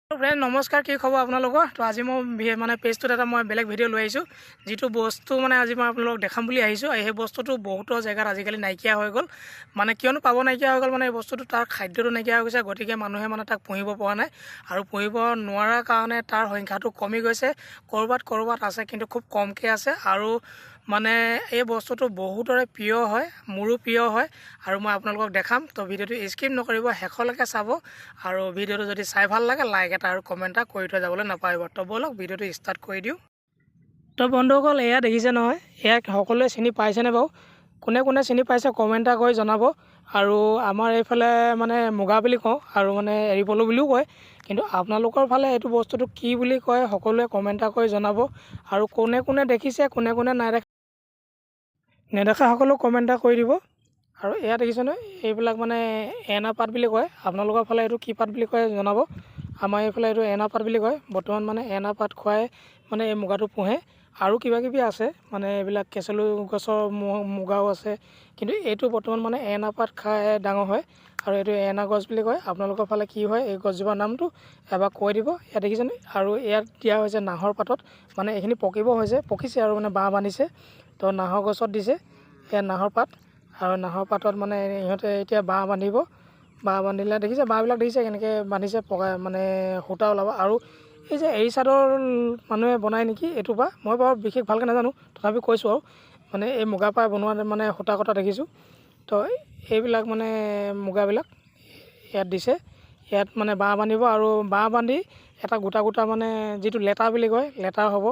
Friend নমস্কাৰ, কি খবৰ আপোনালোকৰ? তো আজি মই মানে পেজটোত এটা মই বেলেগ ভিডিঅ' লৈ আহিছোঁ। যিটো বস্তু মানে আজি মই আপোনালোকক দেখাম বুলি আহিছোঁ। সেই বস্তুটো বহুতো জেগাত আজিকালি নাইকিয়া হৈ গ'ল। মানে কিয়নো পাব নাইকিয়া হৈ গ'ল, মানে এই বস্তুটো তাৰ খাদ্যটো নাইকিয়া হৈ গৈছে। গতিকে মানুহে মানে তাক পুহিব পৰা নাই, আৰু পুহিব নোৱাৰাৰ কাৰণে তাৰ সংখ্যাটো কমি গৈছে। ক'ৰবাত আছে, কিন্তু খুব কমকৈ আছে। আৰু মানে এই বস্তুটো বহুতৰে প্ৰিয় হয়, মোৰো প্ৰিয় হয়, আৰু মই আপোনালোকক দেখাম। তো ভিডিঅ'টো স্কিপ নকৰিব, শেষলৈকে চাব। আৰু ভিডিঅ'টো যদি চাই ভাল লাগে, লাইক এটা আৰু কমেণ্ট এটা কৰি থৈ যাবলৈ নাপাহৰিব। তো ব'লক ভিডিঅ'টো ষ্টাৰ্ট কৰি দিওঁ। তো বন্ধুসকল, এয়া দেখিছে নহয়, ইয়াক সকলোৱে চিনি পাইছেনে বাৰু? কোনে কোনে চিনি পাইছে কমেণ্ট এটা কৰি জনাব। আৰু আমাৰ এইফালে মানে মুগা বুলি কওঁ, আৰু মানে এৰী পলু বুলিও কয়। কিন্তু আপোনালোকৰ ফালে এইটো বস্তুটো কি বুলি কয় সকলোৱে কমেণ্ট এটা কৰি জনাব। আৰু কোনে কোনে দেখিছে, কোনে কোনে নেদেখা সকলো কমেণ্ট এটা কৰি দিব। আৰু এয়া দেখিছেনে, এইবিলাক মানে এনা পাত বুলি কয়। আপোনালোকৰ ফালে এইটো কি পাত বুলি কয় জনাব। আমাৰ এইফালে এইটো এনা পাত বুলি কয়। বৰ্তমান মানে এনা পাত খুৱাই মানে এই মুগাটো পোহে। আৰু কিবাকিবি আছে, মানে এইবিলাক কেচেলু গছৰ মুগাও আছে, কিন্তু এইটো বৰ্তমান মানে এনা পাত খাই ডাঙৰ হয়। আৰু এইটো এনা গছ বুলি কয়। আপোনালোকৰ ফালে কি হয় এই গছজোপাৰ নামটো এবাৰ কৈ দিব। ইয়াত দেখিছেনে, আৰু ইয়াত দিয়া হৈছে নাহৰ পাতত। মানে এইখিনি পকিছে আৰু মানে বাঁহ বান্ধিছে। তো নাহৰ গছত দিছে ইয়াত নাহৰ পাত, আৰু নাহৰ পাতত মানে ইহঁতে এতিয়া বাঁহ বান্ধিব। বাঁহ বান্ধিলে দেখিছে, বাঁহবিলাক দেখিছে কেনেকৈ বান্ধিছে, মানে সূতা ওলাব। আৰু এই যে এৰী চাদৰ মানুহে বনায় নেকি এইটোৰ পৰা, মই বাৰু বিশেষ ভালকৈ নাজানো, তথাপি কৈছোঁ। আৰু মানে এই মুগাৰ পৰা বনোৱা মানে সূতা কটা দেখিছোঁ। তো এইবিলাক মানে মুগাবিলাক ইয়াত দিছে। ইয়াত মানে বাঁহ বান্ধিব, আৰু বাঁহ বান্ধি এটা গোটা মানে যিটো লেটা বুলি কয়, লেটাৰ হ'ব।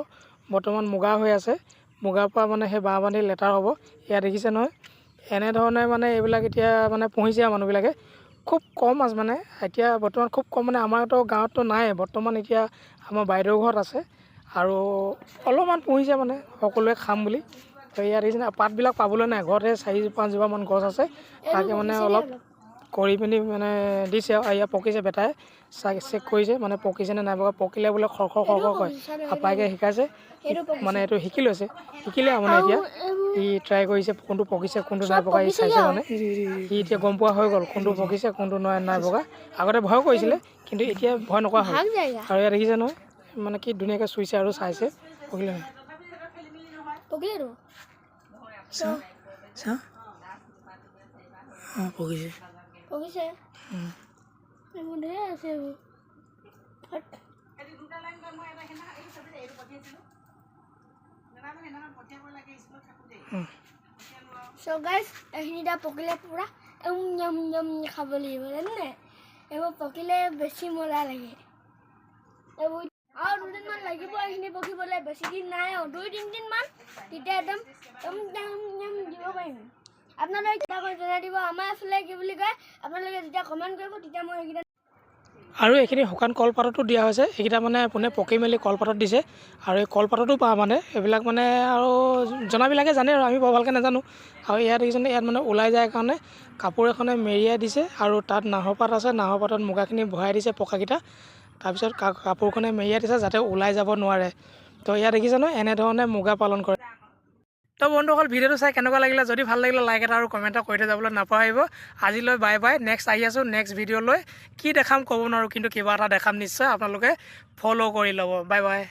বৰ্তমান মুগা হৈ আছে, মুগাৰ পৰা মানে সেই বাঁহ বান্ধি লেটাৰ হ'ব। ইয়াত দেখিছে নহয়, এনেধৰণে মানে এইবিলাক এতিয়া মানে পুহিছে আৰু মানুহবিলাকে। খুব কম আছে মানে এতিয়া বৰ্তমান, খুব কম মানে আমাৰতো গাঁৱততো নাই বৰ্তমান। এতিয়া আমাৰ বাইদেউৰ ঘৰত আছে, আৰু অলপমান পুহিছে মানে সকলোৱে খাম বুলি। তো ইয়াত দেখিছে পাতবিলাক পাবলৈ নাই, ঘৰতে 4-5জোপামান গছ আছে, তাকে মানে অলপ কৰি পিনি মানে দিছে। আৰু ইয়াত পকিছে, বেটাই চেক কৰিছে মানে পকিছেনে নাই পকা। পকিলে বোলে খৰ কয়, আপাইকে শিকাইছে, মানে এইটো শিকি লৈছে, শিকিলে আৰু মানে এতিয়া সি ট্ৰাই কৰিছে কোনটো পকিছে কোনটো নাই পকা। ই চাইছে মানে, সি এতিয়া গম পোৱা হৈ গ'ল কোনটো পকিছে কোনটো নাই পকা। আগতে ভয় কৰিছিলে, কিন্তু এতিয়া ভয় নকৰা হ'ল। আৰু ইয়াত দেখিছে নহয়, মানে কি ধুনীয়াকৈ চুইছে আৰু চাইছে পকিলে নাই। পকিছে। So guys, এইখিনিটা পকিলে পুৰা খাব লাগিব জানে। এইবোৰ পকিলে বেছি মজা লাগে। এইবোৰ আৰু 2 দিনমান লাগিব এইখিনি পকিবলৈ, বেছি দিন নাই আৰু 2-3 দিনমান, তেতিয়া একদম দিব পাৰিম। আপোনালোকে কিবা কৰি জনাই দিব। আমাৰ এইফালে কি বুলি কয়, আপোনালোকে যেতিয়া কমেণ্ট কৰিব তেতিয়া মই সেইকেইটা। আৰু এইখিনি শুকান কলপাততো দিয়া হৈছে। এইকেইটা মানে পোনে পকি মেলি কলপাতত দিছে, আৰু এই কলপাততো পাওঁ মানে এইবিলাক মানে, আৰু জনাবিলাকে জানে, আৰু আমি বৰ ভালকৈ নাজানো। আৰু ইয়াত দেখিছেনে, ইয়াত মানে ওলাই যায় কাৰণে কাপোৰ এখনে মেৰিয়াই দিছে, আৰু তাত নাহৰ পাত আছে, নাহৰ পাতত মুগাখিনি ভৰাই দিছে পকাকেইটা। তাৰপিছত কাপোৰখনে মেৰিয়াই দিছে যাতে ওলাই যাব নোৱাৰে। তো ইয়াত দেখিছে নহয়, এনেধৰণে মুগা পালন কৰে। তো বন্ধুসকল, ভিডিঅ'টো চাই কেনেকুৱা লাগিলে, যদি ভাল লাগিলে লাইক এটা আৰু কমেণ্ট এটা কৰি থৈ যাবলৈ নাপাহৰিব। আজিলৈ বাই বাই। নেক্সট আহি আছোঁ নেক্সট ভিডিঅ'লৈ। কি দেখাম ক'ব নোৱাৰোঁ, কিন্তু কিবা এটা দেখাম নিশ্চয়। আপোনালোকে ফ'ল' কৰি ল'ব। Bye bye.